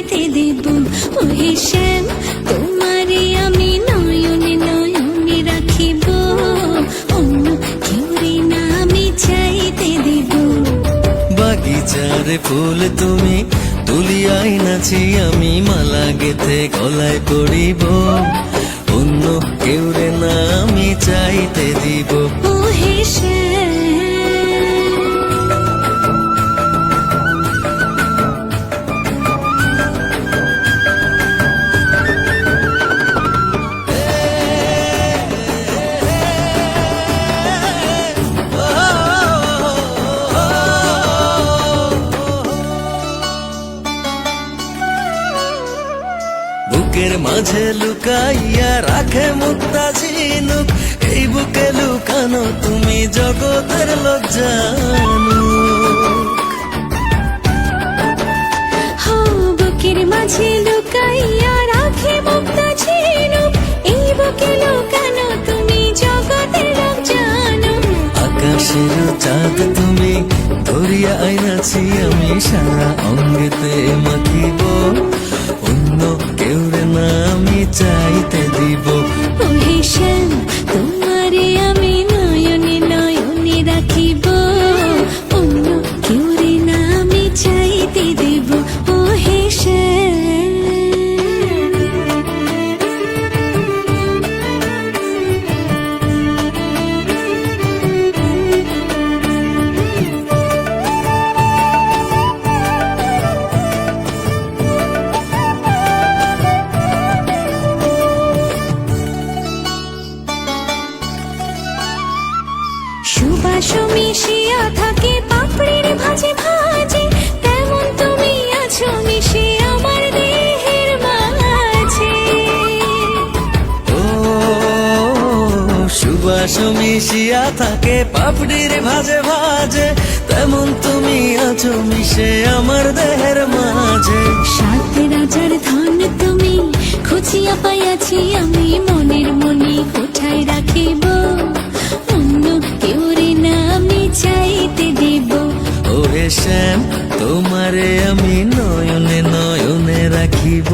চাইতে দেব। ওহে শ্যাম, তোমারে আমি নয়নে নয়নে রাখিব, অন্য কেউরে না আমি চাইতে দেব। বাগিচার ফুল তুমি তুলিয়াই নাছি আমি মালা গেথে গলায় পড়িব, অন্য কেউরে না আমি চাইতে দিব। ওহে শ্যাম, বুকের মাঝে লুকাইয়া রাখে মুক্তা ঝিনুক, এই বুকে লুকানো তুমি জগতের লজ্জানু। হো বুকের মাঝে লুকাইয়া রাখে মুক্তা ঝিনুক, এই বুকে লুকানো তুমি জগতের লোক জানো। আকাশের চাঁদ তুমি ধরিয়া আইনাছি আমি সারা অঙ্গেতে মাখিব, অন্য কেউরে না আমি চাইতে দিব। ওহে শ্যাম, তোমারে আমি নয়নে নয়নে রাখিব, অন্য কেউরে না আমি চাইতে দেব। ওহে শ্যাম, সুবাস মিশিয়া থাকে পাপড়ির ভাজে ভাজে, তেমন তুমি আছো মিশে আমার দেহের মাঝে। ও সুবাস মিশিয়া থাকে পাপড়ির ভাজে ভাজে, তেমন তুমি আছো মিশে আমার দেহের মাঝে। সাত রাজার ধন তুমি খুঁজিয়া পাইয়াছি আমি মনের মনে কোঠায় রাখিব, অন্য কেউরে না আমি চাইতে দেব। ওরে শ্যাম, তোমারে আমি নয়নে নয়নে রাখিব।